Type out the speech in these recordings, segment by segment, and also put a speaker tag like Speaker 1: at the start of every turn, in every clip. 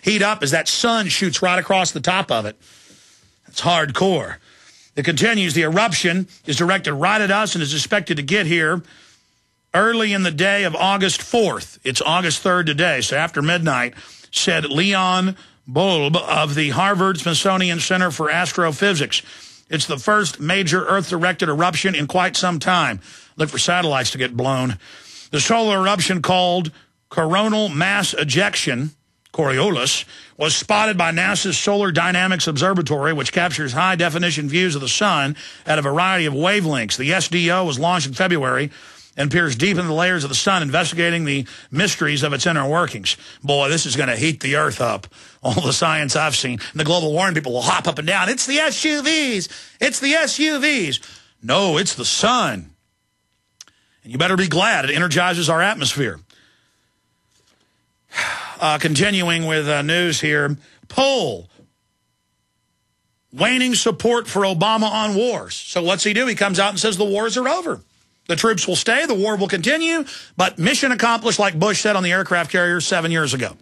Speaker 1: heat up as that sun shoots right across the top of it. It's hardcore. It continues. The eruption is directed right at us and is expected to get here early in the day of August 4th. It's August 3rd today, so after midnight, said Leon Bulb of the Harvard-Smithsonian Center for Astrophysics. It's the first major Earth-directed eruption in quite some time. Look for satellites to get blown. The solar eruption, called coronal mass ejection, Coriolis, was spotted by NASA's Solar Dynamics Observatory, which captures high-definition views of the sun at a variety of wavelengths. The SDO was launched in February and peers deep into the layers of the sun, investigating the mysteries of its inner workings. Boy, this is going to heat the Earth up. All the science I've seen. And the global warming people will hop up and down. It's the SUVs. It's the SUVs. No, it's the sun. And you better be glad it energizes our atmosphere. Continuing with news here. Poll. Waning support for Obama on wars. So what's he do? He comes out and says the wars are over. The troops will stay, the war will continue, but mission accomplished, like Bush said on the aircraft carrier 7 years ago.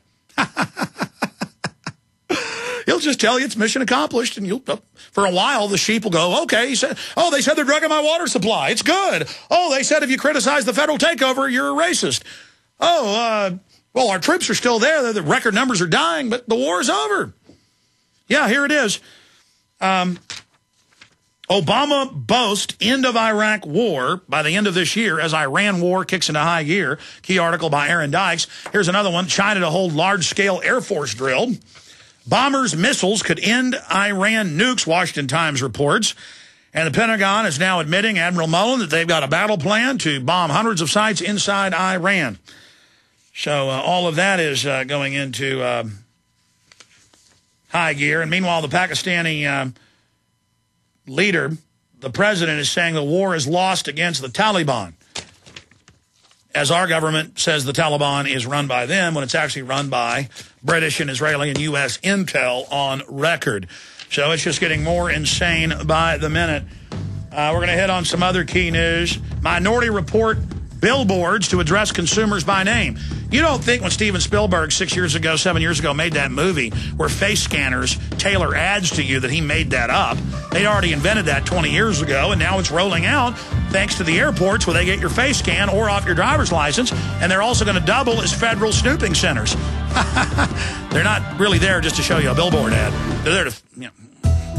Speaker 1: He'll just tell you it's mission accomplished, and for a while the sheep will go, okay, he said, oh, they said they're drugging my water supply. It's good. Oh, they said if you criticize the federal takeover, you're a racist. Oh, well, our troops are still there. The record numbers are dying, but the war is over. Yeah, here it is. Obama boasts end of Iraq war by the end of this year as Iran war kicks into high gear. Key article by Aaron Dykes. Here's another one. China to hold large-scale Air Force drill. Bombers' missiles could end Iran nukes, Washington Times reports. And the Pentagon is now admitting, Admiral Mullen, that they've got a battle plan to bomb hundreds of sites inside Iran. So all of that is going into high gear. And meanwhile, the Pakistani leader, the president, is saying the war is lost against the Taliban. As our government says the Taliban is run by them, when it's actually run by British and Israeli and U.S. intel on record. So it's just getting more insane by the minute. We're going to hit on some other key news. Minority Report billboards to address consumers by name. You don't think when Steven Spielberg 7 years ago, made that movie where face scanners tailor ads to you that he made that up. They'd already invented that 20 years ago, and now it's rolling out thanks to the airports where they get your face scan or off your driver's license, and they're also going to double as federal snooping centers. They're not really there just to show you a billboard ad. They're there to, you know.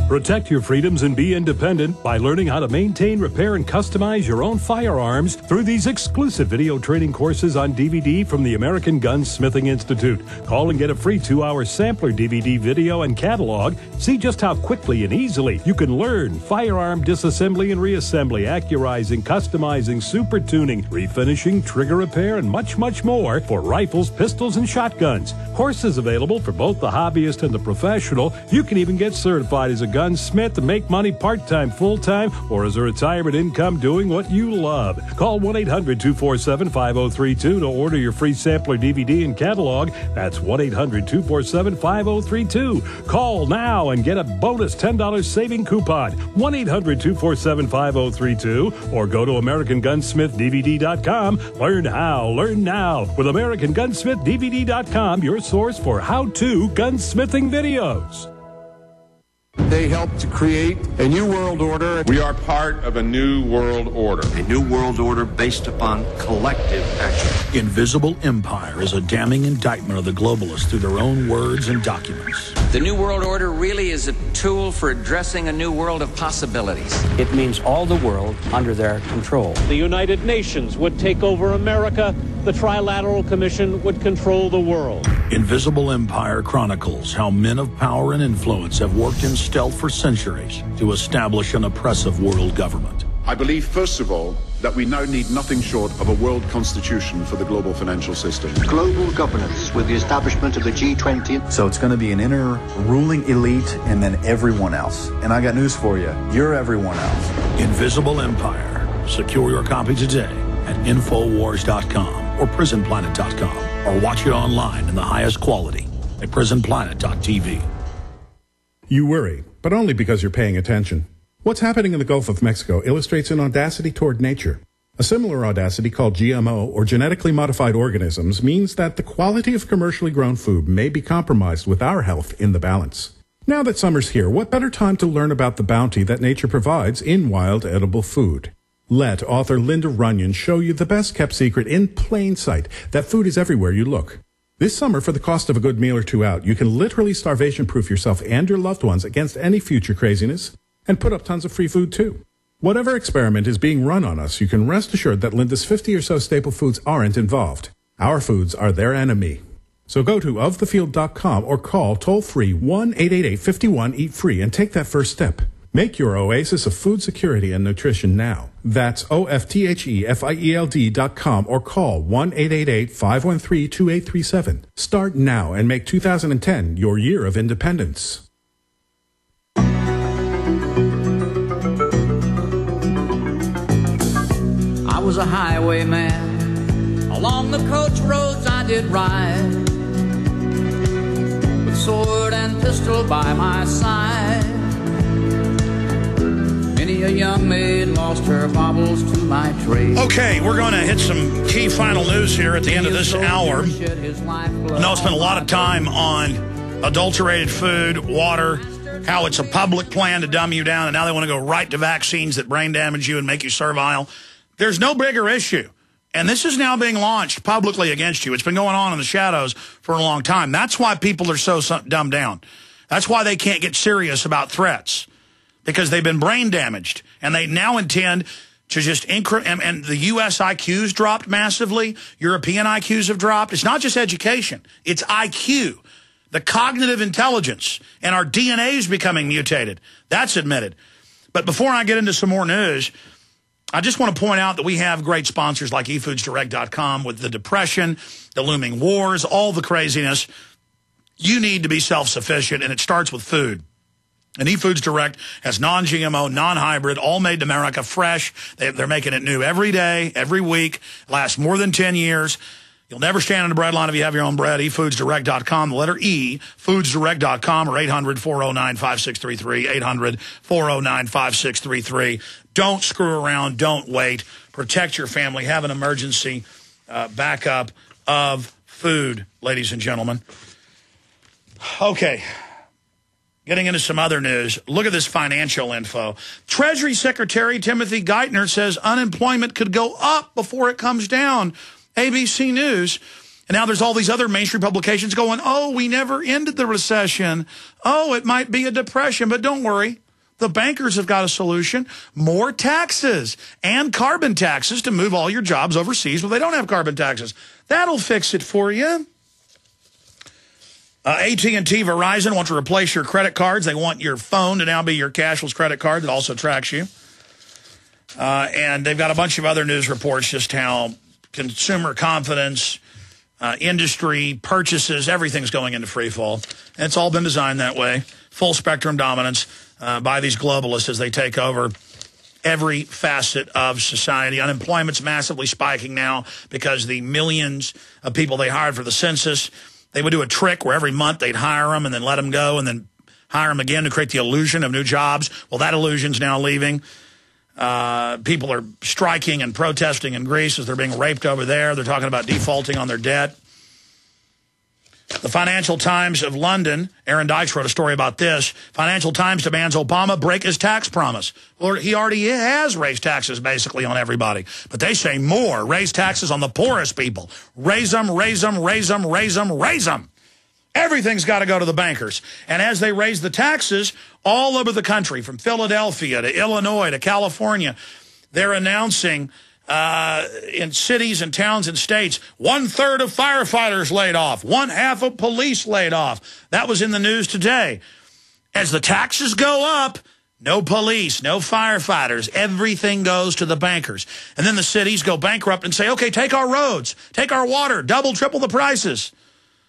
Speaker 2: Protect your freedoms and be independent by learning how to maintain, repair, and customize your own firearms through these exclusive video training courses on DVD from the American Gunsmithing Institute. Call and get a free 2-hour sampler DVD video and catalog. See just how quickly and easily you can learn firearm disassembly and reassembly, accurizing, customizing, super tuning, refinishing, trigger repair, and much, much more for rifles, pistols, and shotguns. Courses available for both the hobbyist and the professional. You can even get certified as a gunsmith and make money part-time, full-time, or as a retirement income doing what you love. Call 1-800-247-5032 to order your free sampler DVD and catalog. That's 1-800-247-5032. Call now and get a bonus $10 saving coupon. 1-800-247-5032 or go to AmericanGunsmithDVD.com. Learn how, learn now with AmericanGunsmithDVD.com, your source for how-to gunsmithing videos.
Speaker 3: They helped to create a new world order.
Speaker 4: We are part of a new world order.
Speaker 5: A new world order based upon collective action.
Speaker 1: Invisible Empire is a damning indictment of the globalists through their own words and documents.
Speaker 5: The new world order really is a tool for addressing a new world of possibilities.
Speaker 6: It means all the world under their control.
Speaker 7: The United Nations would take over America. The Trilateral Commission would control the world.
Speaker 1: Invisible Empire chronicles how men of power and influence have worked in stealth for centuries to establish an oppressive world government.
Speaker 4: I believe, first of all, that we now need nothing short of a world constitution for the global financial system.
Speaker 8: Global governance with the establishment of the G20.
Speaker 9: So it's going to be an inner ruling elite and then everyone else. And I got news for you. You're everyone else.
Speaker 1: Invisible Empire. Secure your copy today at Infowars.com or PrisonPlanet.com, or watch it online in the highest quality at PrisonPlanet.tv.
Speaker 10: You worry, but only because you're paying attention. What's happening in the Gulf of Mexico illustrates an audacity toward nature. A similar audacity called GMO, or genetically modified organisms, means that the quality of commercially grown food may be compromised with our health in the balance. Now that summer's here, what better time to learn about the bounty that nature provides in wild edible food? Let author Linda Runyon show you the best-kept secret in plain sight, that food is everywhere you look. This summer, for the cost of a good meal or two out, you can literally starvation-proof yourself and your loved ones against any future craziness, and put up tons of free food, too. Whatever experiment is being run on us, you can rest assured that Linda's 50 or so staple foods aren't involved. Our foods are their enemy. So go to ofthefield.com or call toll-free 1-888-51-EAT-FREE and take that first step. Make your oasis of food security and nutrition now. That's OFTHEFIELD.com or call 1-888-513-2837. Start now and make 2010 your year of independence.
Speaker 11: I was a highwayman. Along the coach roads I did ride, with sword and pistol by my side. Many a young maid lost her baubles to my trade.
Speaker 1: Okay, we're going to hit some key final news here at the end of this hour. I know I spent a lot of time on adulterated food, water, how it's a public plan to dumb you down, and now they want to go right to vaccines that brain damage you and make you servile. There's no bigger issue. And this is now being launched publicly against you. It's been going on in the shadows for a long time. That's why people are so dumbed down. That's why they can't get serious about threats, because they've been brain damaged. And they now intend to just and the U.S. IQs dropped massively. European IQs have dropped. It's not just education. It's IQ, the cognitive intelligence. And our DNA is becoming mutated. That's admitted. But before I get into some more news, I just want to point out that we have great sponsors like eFoodsDirect.com with the depression, the looming wars, all the craziness. You need to be self-sufficient, and it starts with food. And eFoods Direct has non-GMO, non-hybrid, all made in America, fresh. They're making it new every day, every week, lasts more than 10 years. You'll never stand in the bread line if you have your own bread. eFoodsDirect.com, the letter E, foodsdirect.com, or 800-409-5633, 800-409-5633. Don't screw around. Don't wait. Protect your family. Have an emergency backup of food, ladies and gentlemen. Okay. Getting into some other news. Look at this financial info. Treasury Secretary Timothy Geithner says unemployment could go up before it comes down. ABC News. And now there's all these other mainstream publications going, oh, we never ended the recession. Oh, it might be a depression, but don't worry. The bankers have got a solution. More taxes and carbon taxes to move all your jobs overseas where they don't have carbon taxes. That'll fix it for you. AT&T Verizon want to replace your credit cards. They want your phone to now be your cashless credit card that also tracks you. And they've got a bunch of other news reports, just how consumer confidence, industry, purchases, everything's going into free fall. And it's all been designed that way. Full spectrum dominance by these globalists as they take over every facet of society. Unemployment's massively spiking now because the millions of people they hired for the census, they would do a trick where every month they'd hire them and then let them go and then hire them again to create the illusion of new jobs. Well, that illusion's now leaving. People are striking and protesting in Greece as they're being raped over there. They're talking about defaulting on their debt. The Financial Times of London, Aaron Dykes wrote a story about this. Financial Times demands Obama break his tax promise. Well, he already has raised taxes basically on everybody. But they say more. Raise taxes on the poorest people. Raise them, raise them, raise them, raise them, raise them. Everything's got to go to the bankers. And as they raise the taxes all over the country, from Philadelphia to Illinois to California, they're announcing in cities and towns and states, 1/3 of firefighters laid off, 1/2 of police laid off. That was in the news today. As the taxes go up, no police, no firefighters, everything goes to the bankers. And then the cities go bankrupt and say, okay, take our roads, take our water, double, triple the prices.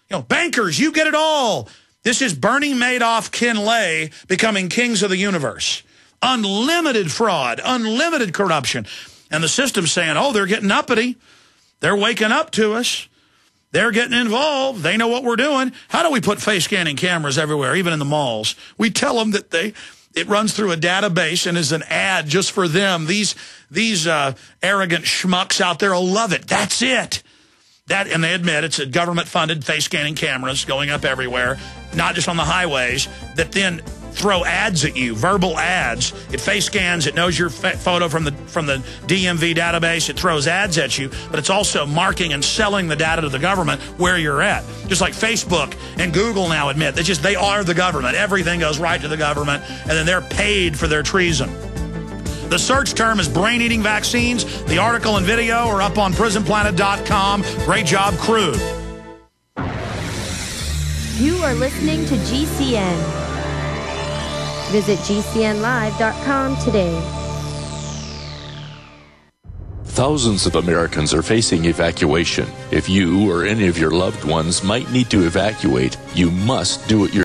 Speaker 1: You know, bankers, you get it all. This is Bernie Madoff, Ken Lay becoming kings of the universe. Unlimited fraud, unlimited corruption. And the system's saying, oh, they're getting uppity. They're waking up to us. They're getting involved. They know what we're doing. How do we put face scanning cameras everywhere, even in the malls? We tell them that It runs through a database and is an ad just for them. These arrogant schmucks out there will love it. That's it. And they admit it's a government-funded face-scanning cameras going up everywhere, not just on the highways, that then throw ads at you, verbal ads. It face scans, it knows your photo from the DMV database, it throws ads at you, but it's also marking and selling the data to the government where you're at. Just like Facebook and Google now admit, they are the government. Everything goes right to the government, and then they're paid for their treason. The search term is brain-eating vaccines. The article and video are up on prisonplanet.com. Great job, crew.
Speaker 12: You are listening to GCN. Visit GCNlive.com today.
Speaker 13: Thousands of Americans are facing evacuation. If you or any of your loved ones might need to evacuate, you must do it yourself.